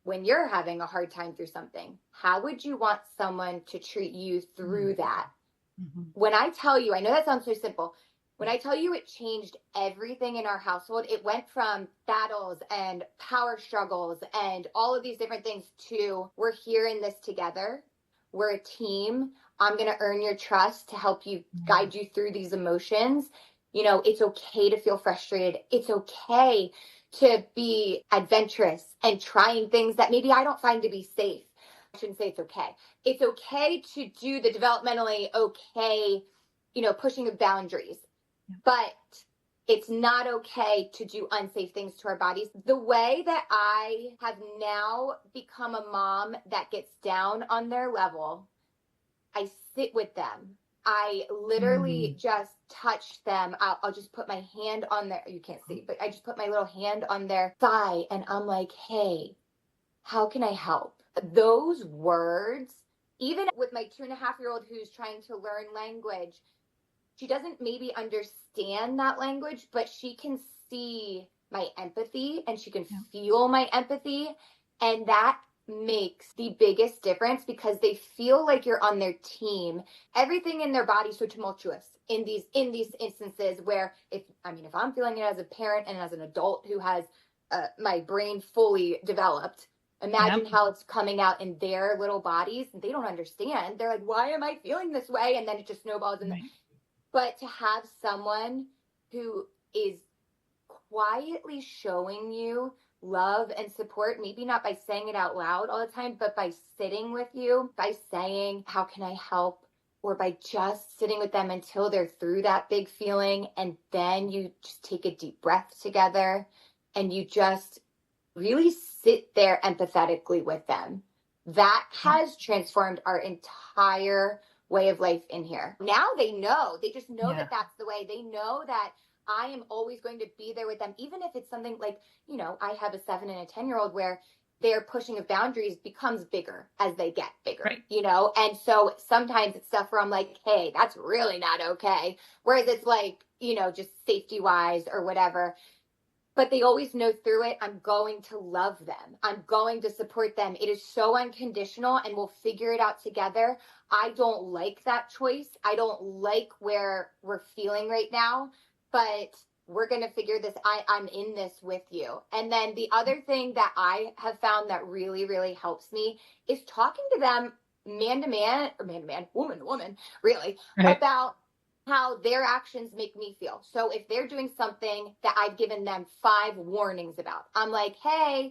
when you're having a hard time through something, how would you want someone to treat you through that? When I tell you, I know that sounds so simple. When I tell you it changed everything in our household, it went from battles and power struggles and all of these different things to, we're here in this together. We're a team. I'm going to earn your trust to help you, guide you through these emotions. You know, it's okay to feel frustrated. It's okay to be adventurous and trying things that maybe I don't find to be safe. I shouldn't say it's okay. It's okay to do the developmentally okay, you know, pushing of boundaries. But it's not okay to do unsafe things to our bodies. The way that I have now become a mom that gets down on their level, I sit with them. I literally just touch them. I'll just put my hand on their, you can't see, but I just put my little hand on their thigh, and I'm like, hey, how can I help? Those words, even with my 2.5-year-old who's trying to learn language, she doesn't maybe understand that language, but she can see my empathy and she can feel my empathy. And that makes the biggest difference, because they feel like you're on their team. Everything in their body is so tumultuous in these instances where, if I'm feeling it as a parent and as an adult who has my brain fully developed, imagine how it's coming out in their little bodies. They don't understand. They're like, why am I feeling this way? And then it just snowballs. But to have someone who is quietly showing you love and support, maybe not by saying it out loud all the time, but by sitting with you, by saying, how can I help? Or by just sitting with them until they're through that big feeling. And then you just take a deep breath together and you just really sit there empathetically with them. That has transformed our entire way of life in here. Now they know, they just know that that's the way. They know that I am always going to be there with them, even if it's something like, you know, I have a 7 and a 10-year-old where their pushing of boundaries becomes bigger as they get bigger, you know? And so sometimes it's stuff where I'm like, hey, that's really not okay. Whereas it's like, you know, just safety wise or whatever. But they always know through it, I'm going to love them. I'm going to support them. It is so unconditional, and we'll figure it out together. I don't like that choice. I don't like where we're feeling right now, but we're going to figure this. I'm in this with you. And then the other thing that I have found that really, really helps me is talking to them man to man, or man to man, woman to woman, really, about how their actions make me feel. So if they're doing something that I've given them 5 warnings about, I'm like, hey,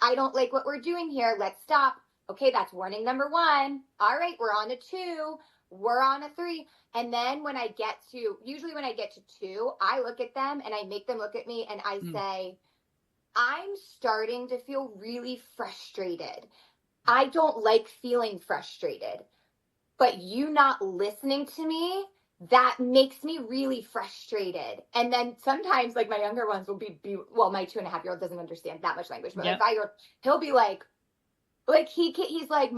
I don't like what we're doing here. Let's stop. Okay, that's warning number 1. All right, we're on to 2. We're on a 3. And then usually when I get to 2, I look at them and I make them look at me and I say, I'm starting to feel really frustrated. I don't like feeling frustrated, but you not listening to me, that makes me really frustrated. And then sometimes, like, my younger ones will be well, my 2.5-year-old doesn't understand that much language, but my 5-year-old, he'll be like he's like,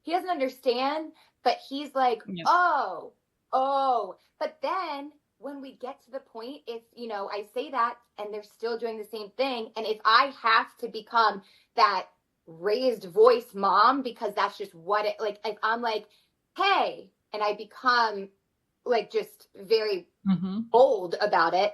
he doesn't understand, but he's like, oh. But then when we get to the point, if, you know, I say that and they're still doing the same thing, and if I have to become that raised voice mom because that's just what it, like, if I'm like, hey, and I become like just very bold about it,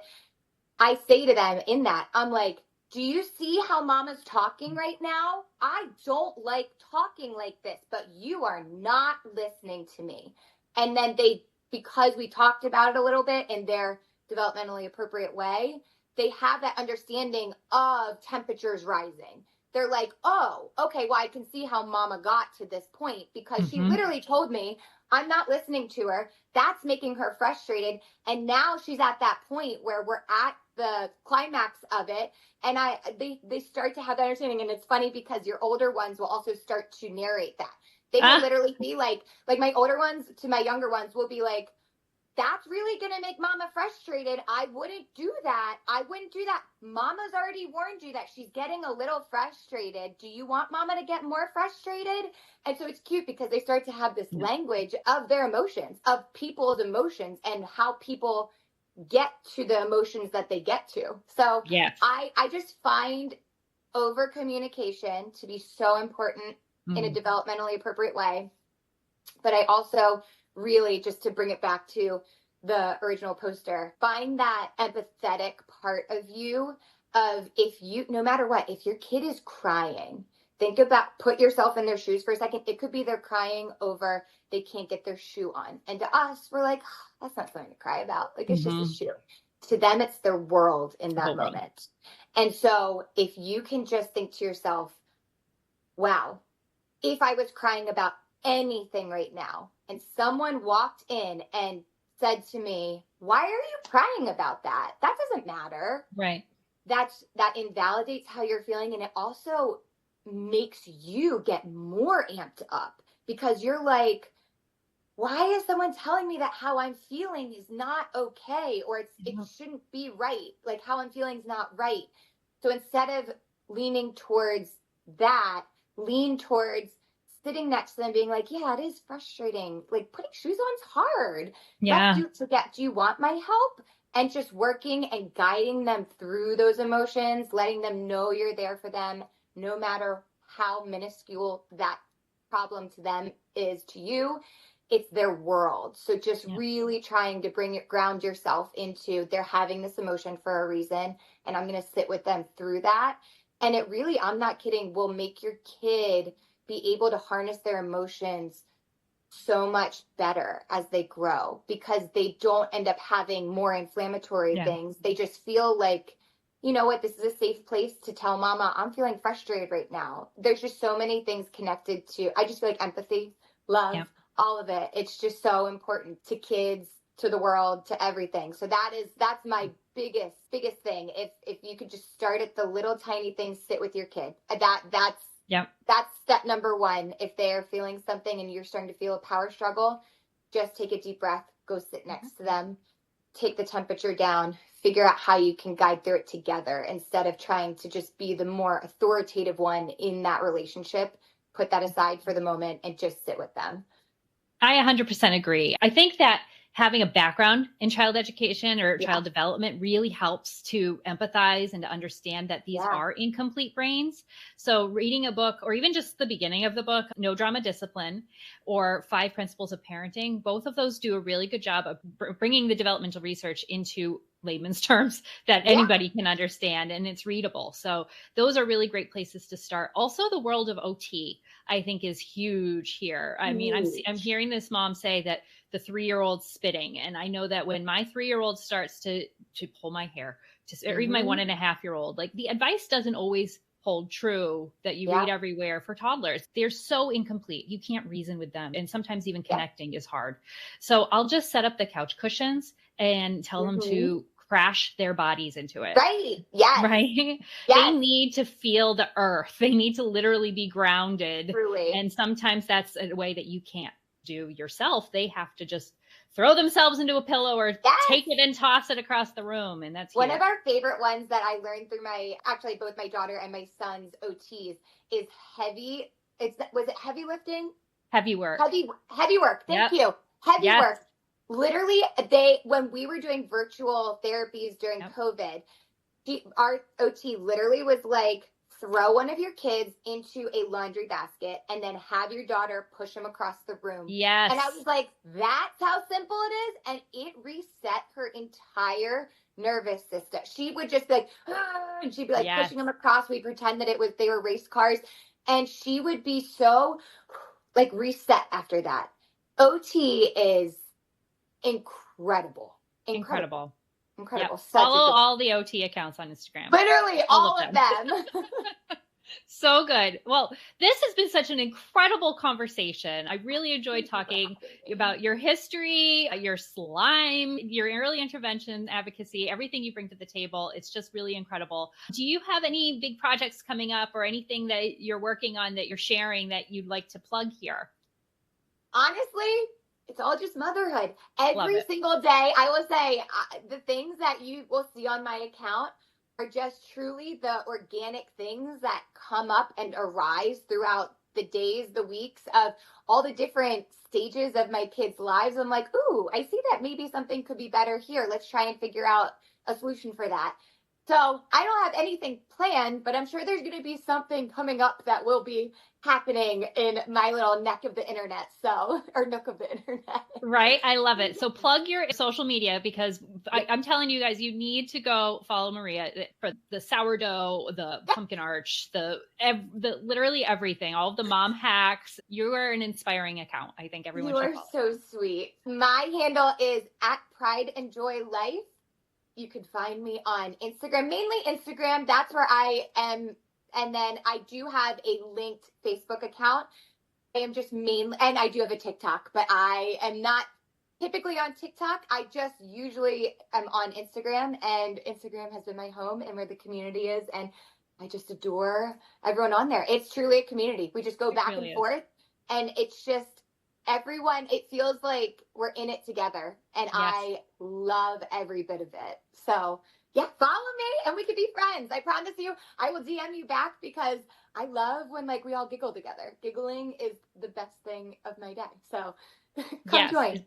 I say to them in that, I'm like, do you see how mama's talking right now? I don't like talking like this, but you are not listening to me. And then they, because we talked about it a little bit in their developmentally appropriate way, they have that understanding of temperatures rising. They're like, oh, okay, well, I can see how mama got to this point because she literally told me I'm not listening to her. That's making her frustrated. And now she's at that point where we're at the climax of it. And they start to have that understanding. And it's funny because your older ones will also start to narrate that. They will literally be like my older ones to my younger ones will be like, that's really going to make mama frustrated. I wouldn't do that. I wouldn't do that. Mama's already warned you that she's getting a little frustrated. Do you want mama to get more frustrated? And so it's cute because they start to have this language of their emotions, of people's emotions, and how people get to the emotions that they get to. So I just find over communication to be so important in a developmentally appropriate way. But I also really, just to bring it back to the original poster, find that empathetic part of you of, if you, no matter what, if your kid is crying, think about, put yourself in their shoes for a second. It could be they're crying over they can't get their shoe on. And to us, we're like, oh, that's not something to cry about. Like, it's just a shoe. To them, it's their world in that moment. And so if you can just think to yourself, wow, if I was crying about anything right now and someone walked in and said to me, why are you crying about that? That doesn't matter. Right. That invalidates how you're feeling. And it also makes you get more amped up because you're like, why is someone telling me that how I'm feeling is not okay, or it shouldn't be right? Like, how I'm feeling is not right. So instead of leaning towards that, lean towards sitting next to them being like, yeah, it is frustrating. Like, putting shoes on is hard. Yeah. Do you want my help? And just working and guiding them through those emotions, letting them know you're there for them, no matter how minuscule that problem to them is to you. It's their world. So just really trying to ground yourself into, they're having this emotion for a reason, and I'm going to sit with them through that. And it really, I'm not kidding, will make your kid be able to harness their emotions so much better as they grow, because they don't end up having more inflammatory things. They just feel like, you know what, this is a safe place to tell mama, I'm feeling frustrated right now. There's just so many things connected to, I just feel like empathy, love, all of it. It's just so important to kids, to the world, to everything. So that's my biggest thing. If you could just start at the little tiny things, sit with your kid. That's step number one. If they're feeling something and you're starting to feel a power struggle, just take a deep breath, go sit next to them, take the temperature down, figure out how you can guide through it together instead of trying to just be the more authoritative one in that relationship. Put that aside for the moment and just sit with them. I 100% agree. I think that having a background in child education or child development really helps to empathize and to understand that these are incomplete brains. So reading a book, or even just the beginning of the book, No Drama Discipline or 5 Principles of Parenting, both of those do a really good job of bringing the developmental research into layman's terms that anybody can understand, and it's readable. So those are really great places to start. Also, the world of OT, I think, is huge here. I mean, I'm hearing this mom say that the 3-year-old spitting. And I know that when my 3-year-old starts to pull my hair, or even my 1.5-year-old, like, the advice doesn't always hold true that you read everywhere for toddlers. They're so incomplete. You can't reason with them. And sometimes even connecting is hard. So I'll just set up the couch cushions and tell them to crash their bodies into it. Right. Yes. Right. Yes. They need to feel the earth. They need to literally be grounded. Truly. And sometimes that's a way that you can't do yourself. They have to just throw themselves into a pillow or take it and toss it across the room. And that's one of our favorite ones that I learned through both my daughter and my son's OTs is heavy. Was it heavy lifting? Heavy work. Heavy work. Thank you. Heavy work. Literally, when we were doing virtual therapies during COVID, our OT literally was like, throw one of your kids into a laundry basket and then have your daughter push them across the room. Yes. And I was like, that's how simple it is. And it reset her entire nervous system. She would just be like, ah, and she'd be like pushing them across. We'd pretend that they were race cars. And she would be so like reset after that. OT is incredible. Yep. Follow all the OT accounts on Instagram. Literally all of them. So good. Well, this has been such an incredible conversation. I really enjoyed talking about your history, your slime, your early intervention advocacy, everything you bring to the table. It's just really incredible. Do you have any big projects coming up or anything that you're working on that you're sharing that you'd like to plug here? Honestly, it's all just motherhood. Every single day, I will say the things that you will see on my account are just truly the organic things that come up and arise throughout the days, the weeks of all the different stages of my kids' lives. I'm like, ooh, I see that maybe something could be better here. Let's try and figure out a solution for that. So I don't have anything planned, but I'm sure there's going to be something coming up that will be happening in my little neck of the internet. Or nook of the internet. Right. I love it. So plug your social media because I'm telling you guys, you need to go follow Maria for the sourdough, the pumpkin arch, the literally everything, all of the mom hacks. You are an inspiring account. I think everyone should follow. You are so sweet. My handle is @PrideAndJoyLife. You can find me on Instagram, mainly Instagram. That's where I am. And then I do have a linked Facebook account. I am just mainly, and I do have a TikTok, but I am not typically on TikTok. I just usually am on Instagram, and Instagram has been my home and where the community is. And I just adore everyone on there. It's truly a community. We just go back and forth, and it's just everyone. It feels like we're in it together, and I love every bit of it. So yeah, follow me and we could be friends. I promise you, I will DM you back because I love when like we all giggle together. Giggling is the best thing of my day. So come join.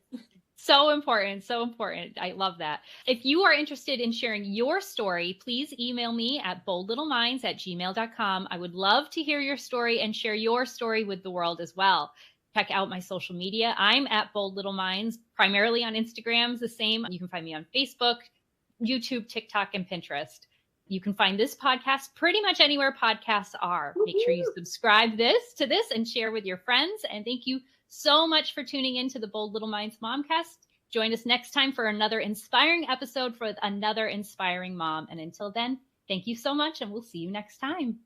So important. So important. I love that. If you are interested in sharing your story, please email me at boldlittleminds@gmail.com. I would love to hear your story and share your story with the world as well. Check out my social media. I'm at Bold Little Minds, primarily on Instagram, the same. You can find me on Facebook, YouTube, TikTok, and Pinterest. You can find this podcast pretty much anywhere podcasts are. Make sure you subscribe to this and share with your friends. And thank you so much for tuning in to the Bold Little Minds MomCast. Join us next time for another inspiring episode for another inspiring mom. And until then, thank you so much, and we'll see you next time.